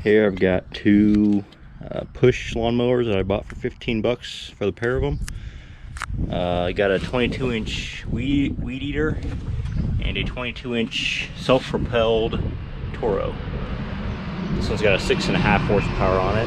Here I've got two push lawnmowers that I bought for 15 bucks for the pair of them. I got a 22-inch weed eater and a 22-inch self-propelled Toro. This one's got a 6.5 horsepower on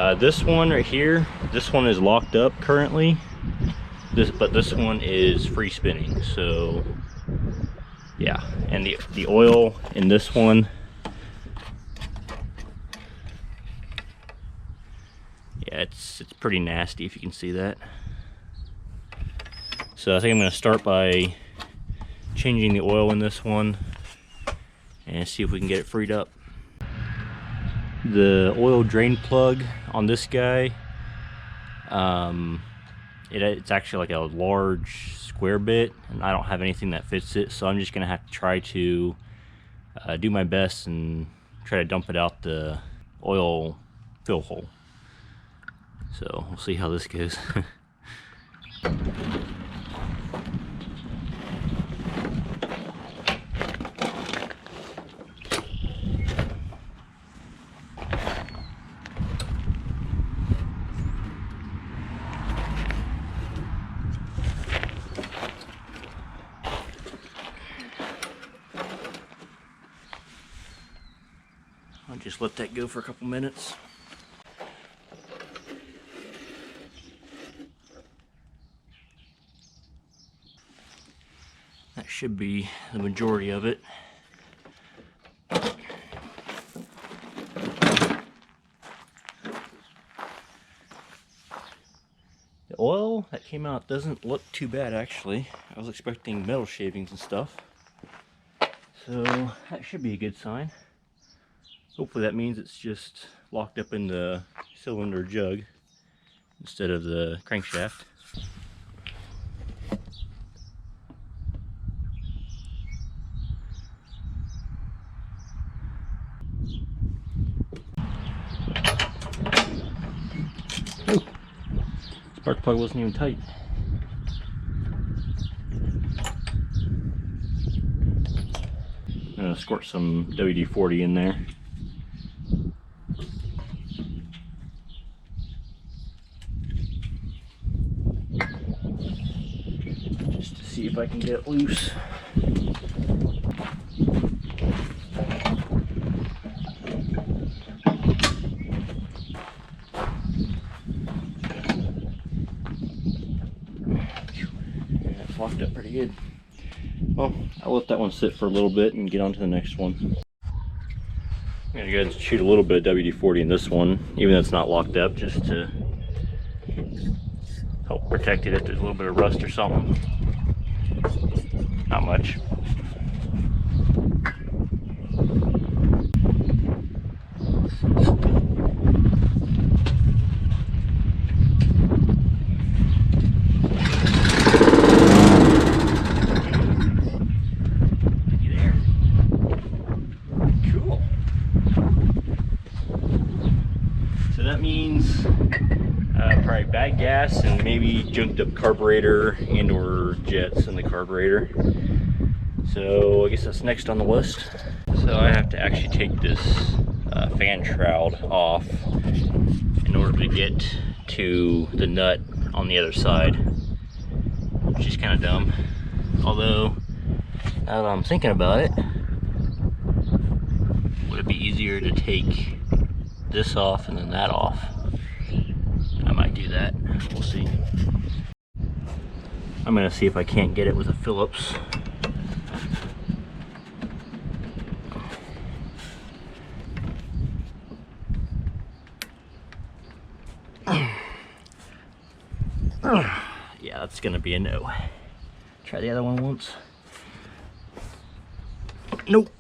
it. This one right here, this one is locked up currently. But this one is free spinning. So yeah, and the oil in this one, yeah, it's pretty nasty, if you can see that. So I think I'm going to start by changing the oil in this one and see if we can get it freed up. The oil drain plug on this guy, it's actually like a large square bit, and I don't have anything that fits it, so I'm just gonna have to try to do my best and try to dump it out the oil fill hole. So we'll see how this goes. I'll just let that go for a couple minutes. That should be the majority of it. The oil that came out doesn't look too bad, actually. I was expecting metal shavings and stuff. So that should be a good sign. Hopefully that means it's just locked up in the cylinder jug instead of the crankshaft. Oh, spark plug wasn't even tight. I'm gonna squirt some WD-40 in there. Just to see if I can get it loose. That's locked up pretty good. Well, I'll let that one sit for a little bit and get on to the next one. I'm gonna go ahead and shoot a little bit of WD-40 in this one, even though it's not locked up, just to help protect it if there's a little bit of rust or something. Not much. So that means probably bad gas and maybe junked up carburetor and or jets in the carburetor. So I guess that's next on the list. So I have to actually take this fan shroud off in order to get to the nut on the other side, which is kind of dumb. Although, now that I'm thinking about it, would it be easier to take this off and then that off? I might do that. We'll see. I'm gonna see if I can't get it with a Phillips. Yeah, that's gonna be a no. Try the other one once. Nope.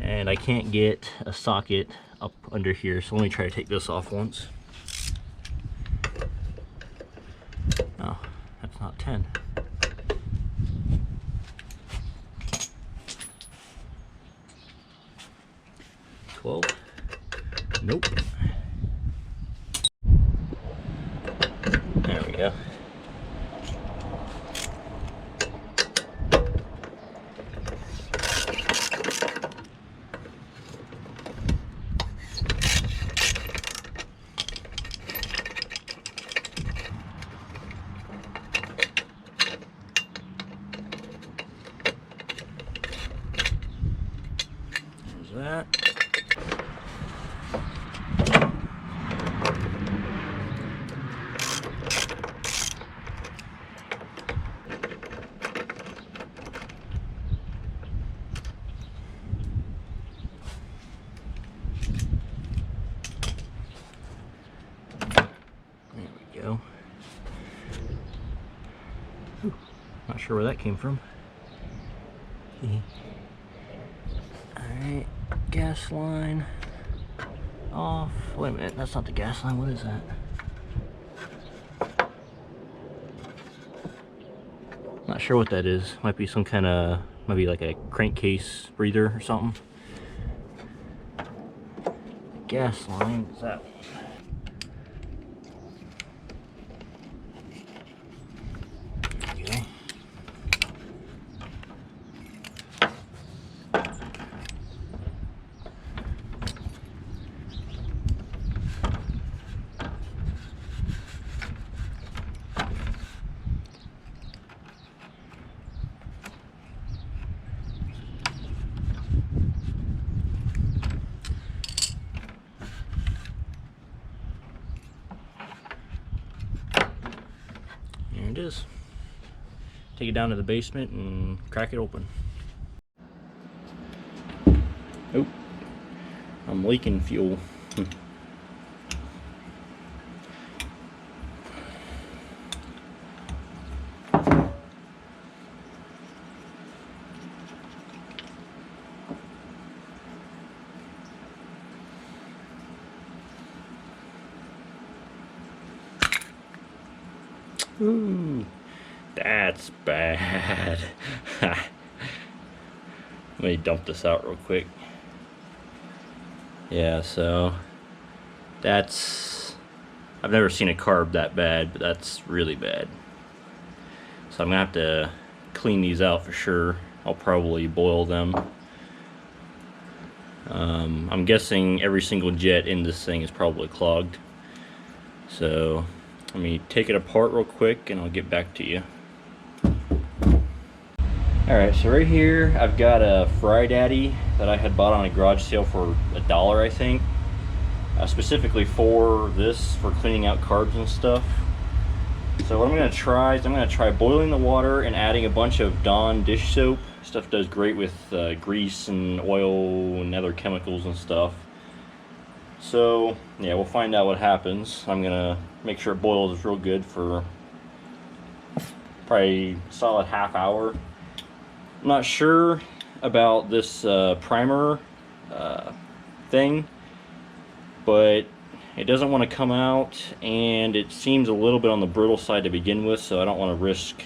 And I can't get a socket up under here, so let me try to take this off once. Oh, that's not 10. Nope. There we go. that. There we go. Ooh, not sure where that came from. Alright, gas line off. Wait a minute, that's not the gas line. What is that? Not sure what that is. Might be some kind of, maybe like a crankcase breather or something. Gas line is that one. Okay. There it is. Take it down to the basement and crack it open. Oh, I'm leaking fuel. Ooh, that's bad. Let me dump this out real quick. Yeah, so that's, I've never seen a carb that bad, but that's really bad. So I'm gonna have to clean these out for sure. I'll probably boil them. I'm guessing every single jet in this thing is probably clogged. So let me take it apart real quick and I'll get back to you. Alright, so right here I've got a Fry Daddy that I had bought on a garage sale for $1, I think. Specifically for this, for cleaning out carbs and stuff. So what I'm going to try is I'm going to try boiling the water and adding a bunch of Dawn dish soap. Stuff does great with grease and oil and other chemicals and stuff. So yeah, we'll find out what happens. I'm going to make sure it boils real good for probably a solid half hour. I'm not sure about this primer thing, but it doesn't want to come out, and it seems a little bit on the brittle side to begin with, so I don't want to risk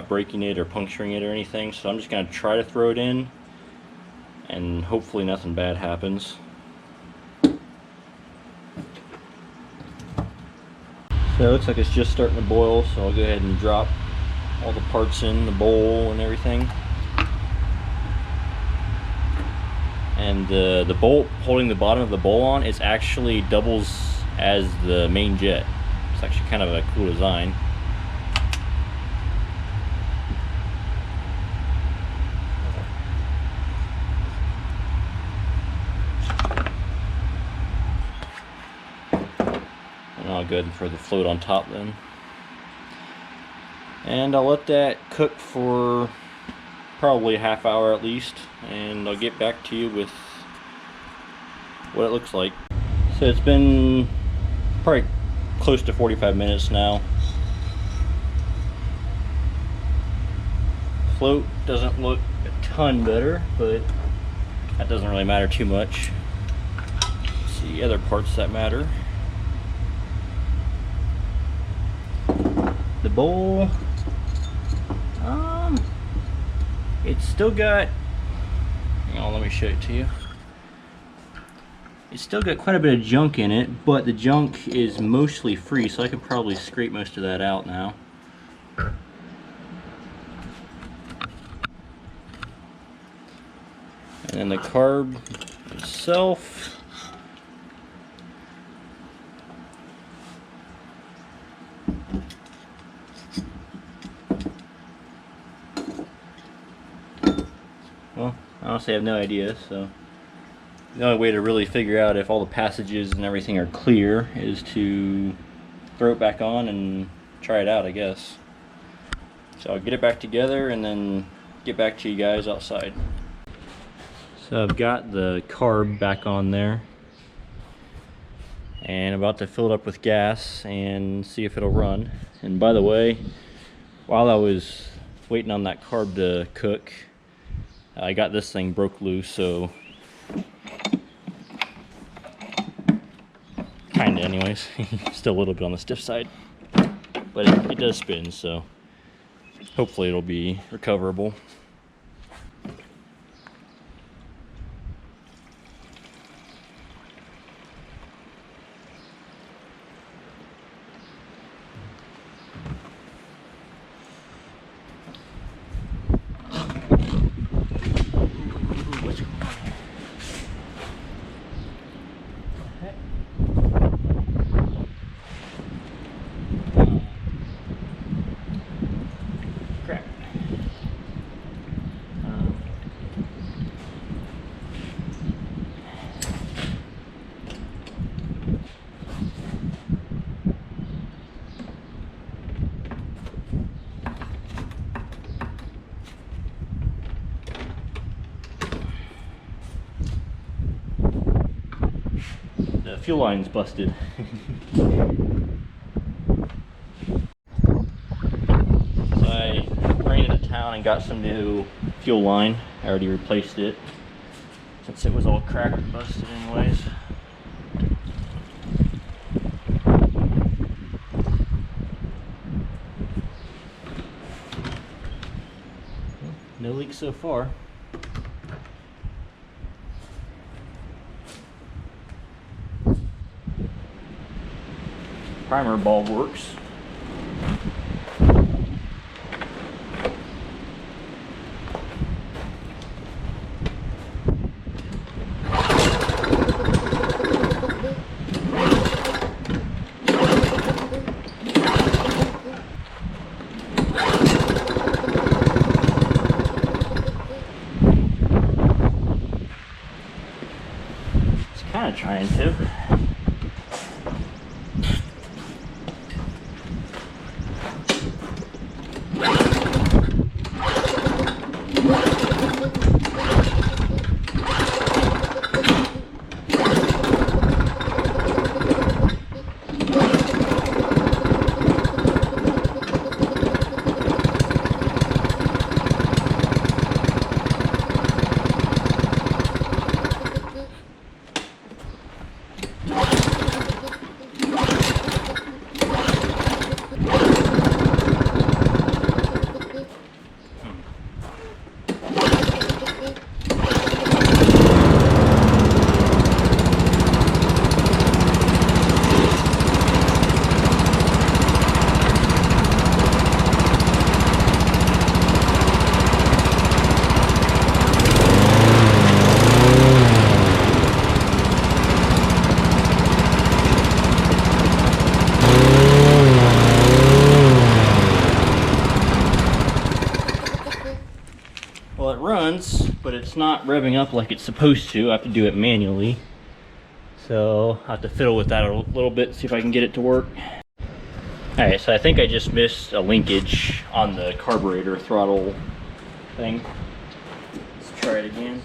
breaking it or puncturing it or anything. So I'm just going to try to throw it in, and hopefully nothing bad happens. So it looks like it's just starting to boil, so I'll go ahead and drop all the parts in the bowl and everything. And the bolt holding the bottom of the bowl on, it actually doubles as the main jet. It's actually kind of a cool design. And I'll go ahead and throw the float on top then. And I'll let that cook for probably a half hour at least, and I'll get back to you with what it looks like. So it's been probably close to 45 minutes now. Float doesn't look a ton better, but that doesn't really matter too much. Let's see other parts that matter. The bowl, it's still got, hang on, let me show it to you. It's still got quite a bit of junk in it, but the junk is mostly free, so I could probably scrape most of that out now. And then the carb itself, well, honestly I have no idea, so the only way to really figure out if all the passages and everything are clear is to throw it back on and try it out, I guess. So I'll get it back together and then get back to you guys outside. So I've got the carb back on there and about to fill it up with gas and see if it'll run. And by the way, while I was waiting on that carb to cook, I got this thing broke loose, so kinda anyways. Still a little bit on the stiff side, but it does spin, so hopefully it'll be recoverable. The fuel line's busted. So I ran into town and got some new fuel line. I already replaced it since it was all cracked and busted anyways. No leaks so far. Primer bulb works. It's kind of trying to. Well, it runs, but it's not revving up like it's supposed to. I have to do it manually. So I'll have to fiddle with that a little bit, see if I can get it to work. Alright, so I think I just missed a linkage on the carburetor throttle thing. Let's try it again.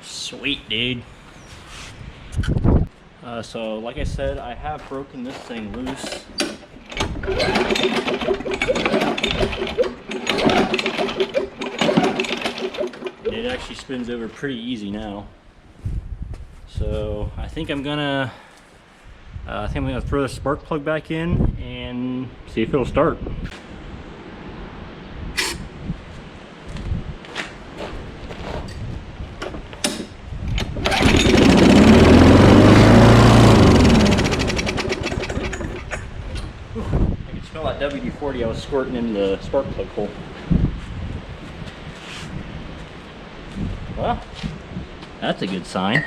Sweet, dude. So like I said, I have broken this thing loose. It actually spins over pretty easy now. So I think I'm gonna throw the spark plug back in and see if it'll start. You smell that WD-40 I was squirting in the spark plug hole. Well, that's a good sign.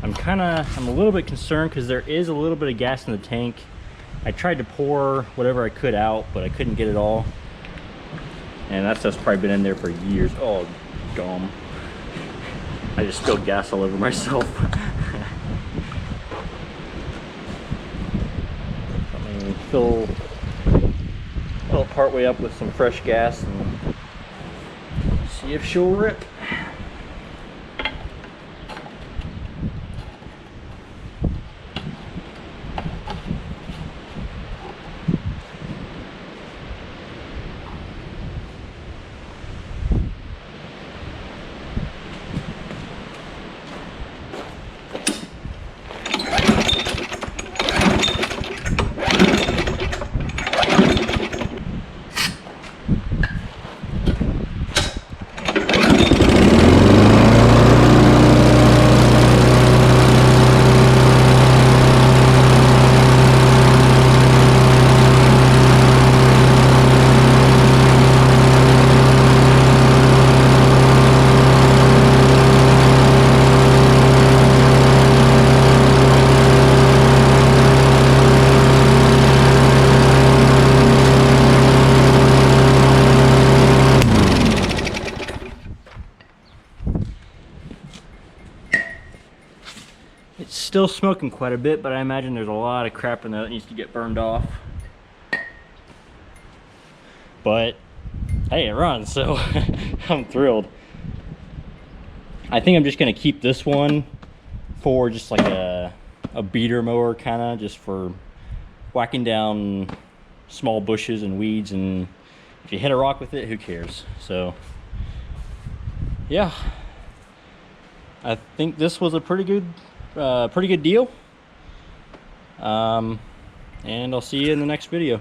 I'm a little bit concerned because there is a little bit of gas in the tank. I tried to pour whatever I could out, but I couldn't get it all. And that stuff's probably been in there for years. Oh, gum. I just spilled gas all over myself. I'm gonna fill it partway up with some fresh gas and see if she'll rip. It's still smoking quite a bit, but I imagine there's a lot of crap in there that needs to get burned off. But hey, it runs, so I'm thrilled. I think I'm just gonna keep this one for just like a beater mower, kind of just for whacking down small bushes and weeds, and if you hit a rock with it, who cares? So yeah, I think this was a pretty good deal. And I'll see you in the next video.